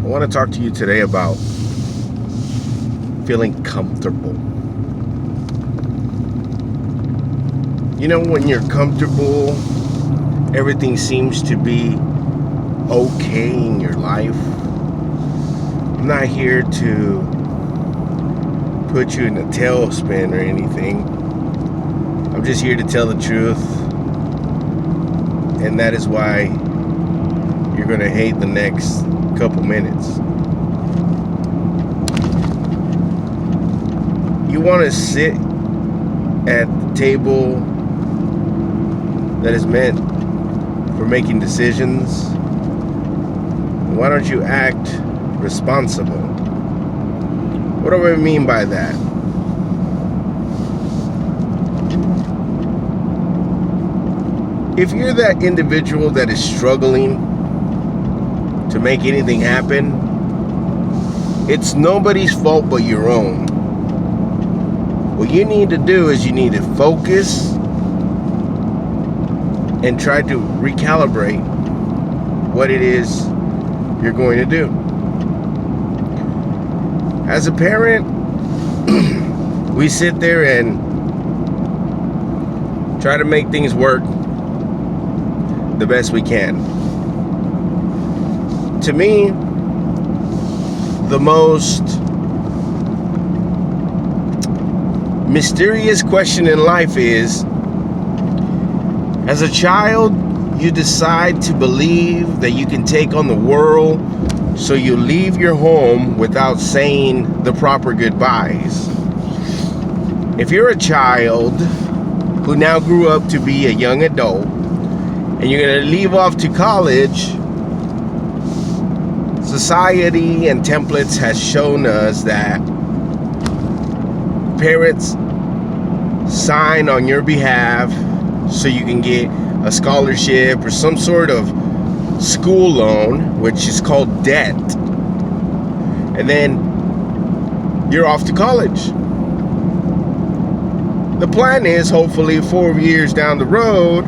I want to talk to you today about feeling comfortable. You know, when you're comfortable, everything seems to be okay in your life. I'm not here to put you in a tailspin or anything. I'm just here to tell the truth. And that is why you're going to hate the next couple minutes. You want to sit at the table that is meant for making decisions. Why don't you act responsible? What do I mean by that? If you're that individual that is struggling to make anything happen, it's nobody's fault but your own. What you need to do is you need to focus and try to recalibrate what it is you're going to do. As a parent, we sit there and try to make things work the best we can. To me, the most mysterious question in life is, as a child, you decide to believe that you can take on the world, so you leave your home without saying the proper goodbyes. If you're a child who now grew up to be a young adult, and you're going to leave off to college, society and templates has shown us that parents sign on your behalf so you can get a scholarship or some sort of school loan, which is called debt. And then you're off to college. The plan is, hopefully 4 years down the road,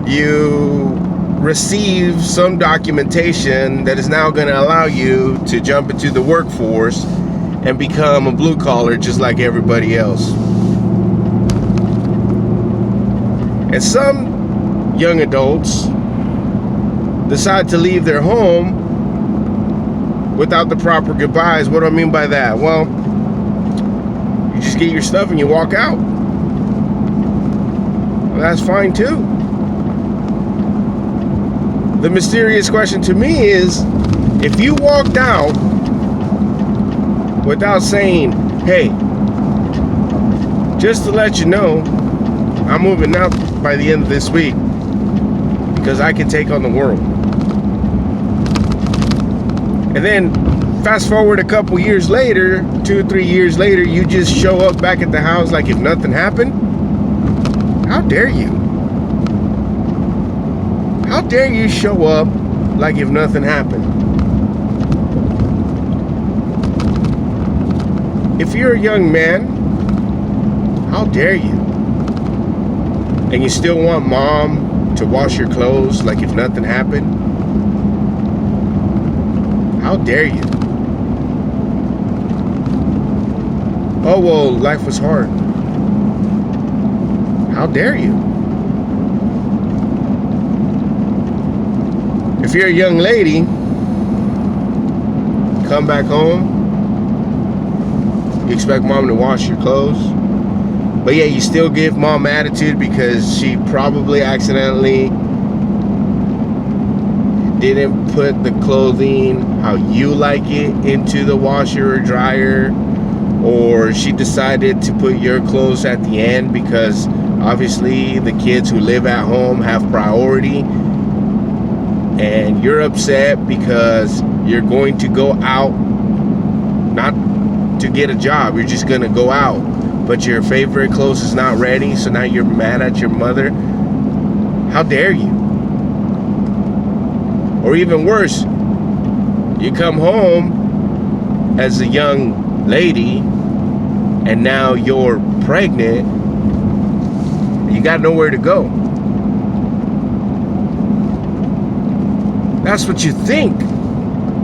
you receive some documentation that is now going to allow you to jump into the workforce and become a blue collar just like everybody else. And some young adults decide to leave their home without the proper goodbyes. What do I mean by that? Well, you just get your stuff and you walk out. Well, that's fine too. The mysterious question to me is, if you walked out without saying, hey, just to let you know, I'm moving out by the end of this week because I can take on the world. And then fast forward a couple years later, 2 or 3 years later, you just show up back at the house like if nothing happened. How dare you? How dare you show up like if nothing happened? If you're a young man, how dare you? And you still want mom to wash your clothes like if nothing happened? How dare you? Oh, well, life was hard. How dare you? If you're a young lady, come back home, you expect mom to wash your clothes, but yeah, you still give mom attitude because she probably accidentally didn't put the clothing how you like it into the washer or dryer, or she decided to put your clothes at the end because obviously the kids who live at home have priority, and you're upset because you're going to go out, not to get a job, you're just gonna go out, but your favorite clothes is not ready, so now you're mad at your mother. How dare you? Or even worse, you come home as a young lady and now you're pregnant, you got nowhere to go. That's what you think.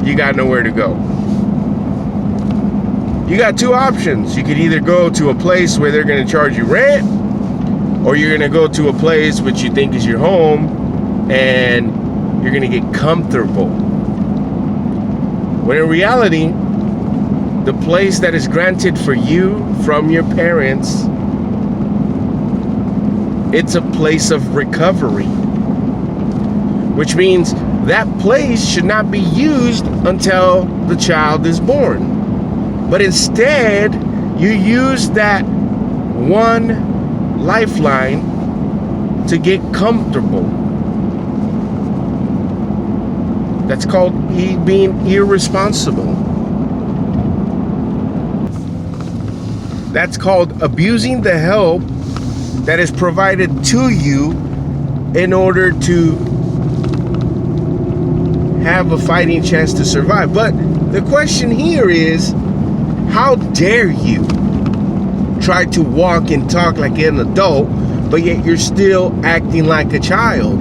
you got nowhere to go. You got two options. You could either go to a place where they're going to charge you rent, or you're going to go to a place which you think is your home, and you're going to get comfortable. When in reality, the place that is granted for you from your parents, it's a place of recovery, which means that place should not be used until the child is born. But instead, you use that one lifeline to get comfortable. That's called being irresponsible. That's called abusing the help that is provided to you in order to have a fighting chance to survive. But the question here is, how dare you try to walk and talk like an adult, but yet you're still acting like a child?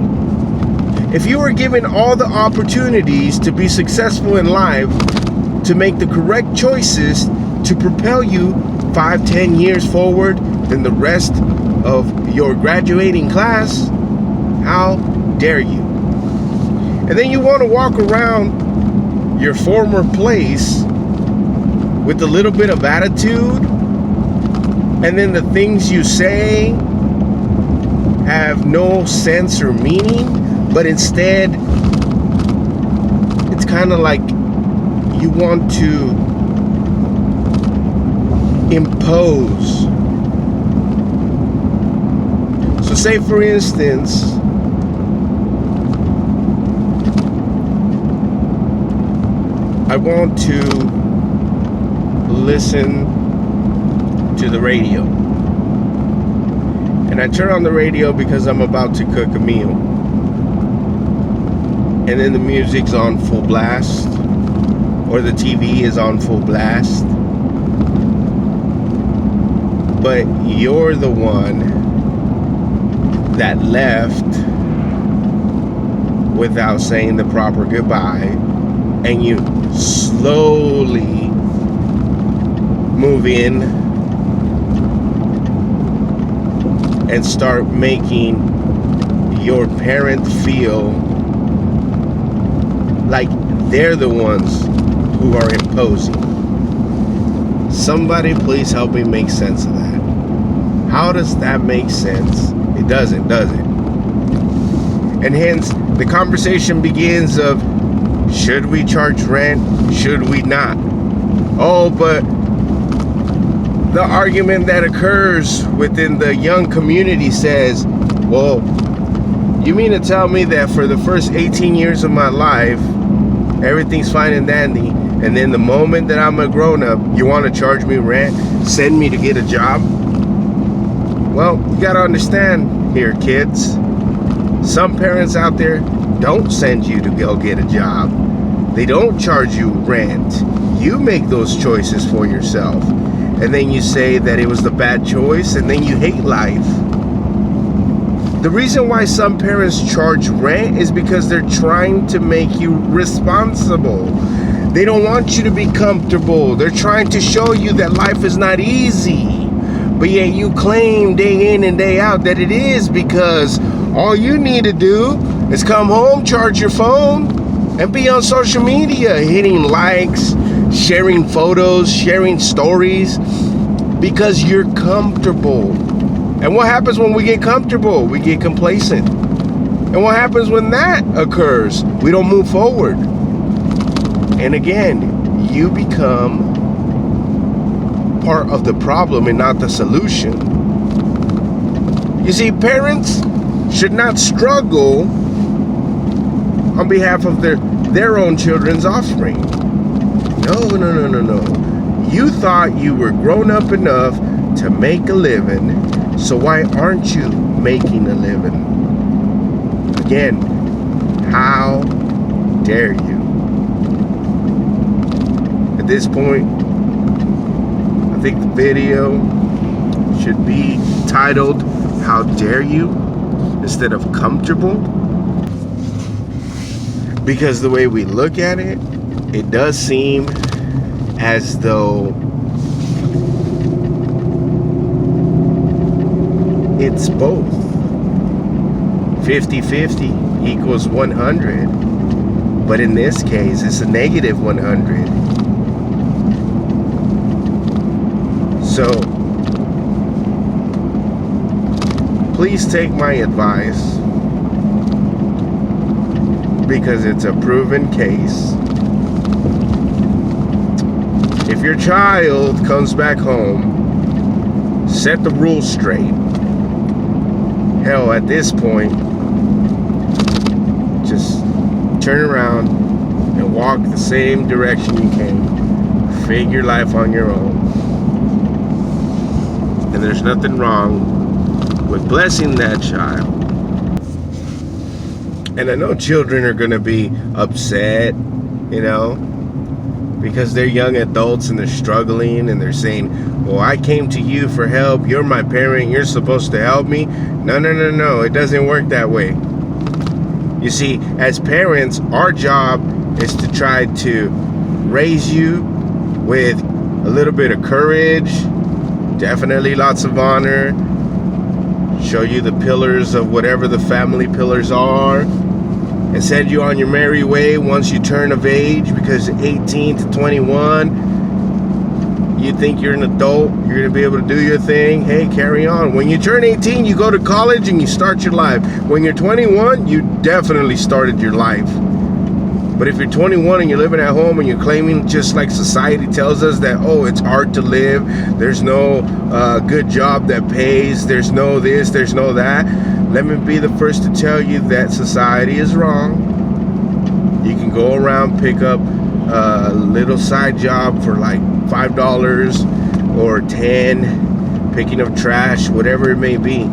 If you were given all the opportunities to be successful in life, to make the correct choices to propel you 5-10 years forward than the rest of your graduating class, how dare you? And then you want to walk around your former place with a little bit of attitude, and then the things you say have no sense or meaning, but instead it's kind of like you want to impose. So say for instance, I want to listen to the radio, and I turn on the radio because I'm about to cook a meal, and then the music's on full blast, or the TV is on full blast, but you're the one that left without saying the proper goodbye, and you slowly move in and start making your parent feel like they're the ones who are imposing. Somebody please help me make sense of that. How does that make sense? It doesn't, does it? And hence the conversation begins of, should we charge rent? Should we not? Oh, but the argument that occurs within the young community says, well, you mean to tell me that for the first 18 years of my life, everything's fine and dandy, and then the moment that I'm a grown-up, you want to charge me rent, send me to get a job? Well, you got to understand here, kids. Some parents out there don't send you to go get a job. They don't charge you rent. You make those choices for yourself. And then you say that it was the bad choice, and then you hate life. The reason why some parents charge rent is because they're trying to make you responsible. They don't want you to be comfortable. They're trying to show you that life is not easy. But yet you claim day in and day out that it is, because all you need to do is come home, charge your phone, and be on social media, hitting likes, sharing photos, sharing stories, because you're comfortable. And what happens when we get comfortable? We get complacent. And what happens when that occurs? We don't move forward. And again, you become part of the problem and not the solution. You see, parents should not struggle on behalf of their own children's offspring. No. You thought you were grown up enough to make a living, so why aren't you making a living? Again, how dare you? At this point, I think the video should be titled, "How Dare You?" instead of "Comfortable." Because the way we look at it, it does seem as though it's both. 50-50 equals 100. But in this case, it's a negative 100. So, please take my advice, because it's a proven case. If your child comes back home, set the rules straight. Hell, at this point, just turn around and walk the same direction you came. Figure life on your own. And there's nothing wrong with blessing that child. And I know children are going to be upset, you know, because they're young adults and they're struggling and they're saying, well, I came to you for help. You're my parent. You're supposed to help me. No. It doesn't work that way. You see, as parents, our job is to try to raise you with a little bit of courage, definitely lots of honor, show you the pillars of whatever the family pillars are, and send you on your merry way once you turn of age, because 18 to 21, you think you're an adult, you're going to be able to do your thing. Hey, carry on. When you turn 18, you go to college and you start your life. When you're 21, you definitely started your life. But if you're 21 and you're living at home and you're claiming, just like society tells us, that, oh, it's hard to live, there's no good job that pays, there's no this, there's no that, let me be the first to tell you that society is wrong. You can go around, pick up a little side job for like $5 or $10, picking up trash, whatever it may be,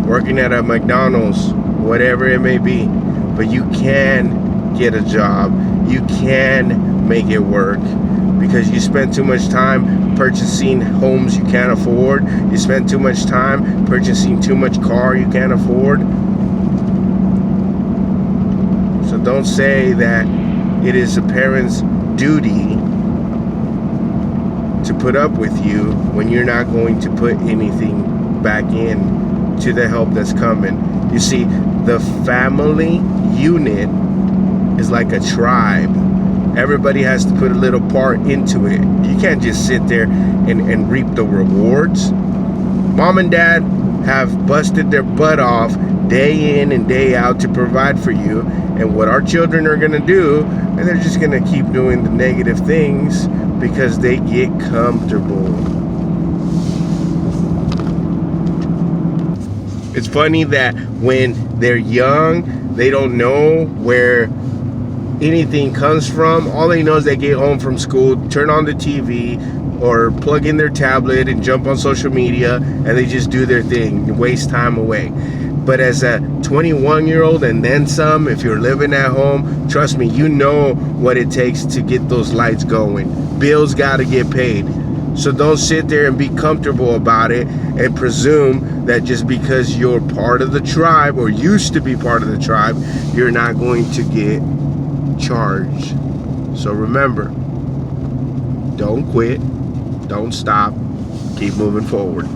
working at a McDonald's, whatever it may be. But you can get a job. You can make it work, because you spend too much time purchasing homes you can't afford. You spend too much time purchasing too much car you can't afford. So don't say that it is a parent's duty to put up with you when you're not going to put anything back in to the help that's coming. You see, the family unit is like a tribe. Everybody has to put a little part into it. You can't just sit there and reap the rewards. Mom and dad have busted their butt off day in and day out to provide for you. And what our children are going to do, and they're just going to keep doing the negative things because they get comfortable. It's funny that when they're young, they don't know where anything comes from. All they know is they get home from school, turn on the TV, or plug in their tablet and jump on social media, and they just do their thing and waste time away. But as a 21-year-old and then some, if you're living at home, trust me, you know what it takes to get those lights going. Bills got to get paid. So don't sit there and be comfortable about it and presume that just because you're part of the tribe or used to be part of the tribe, you're not going to get charged. So remember, don't quit, don't stop, keep moving forward.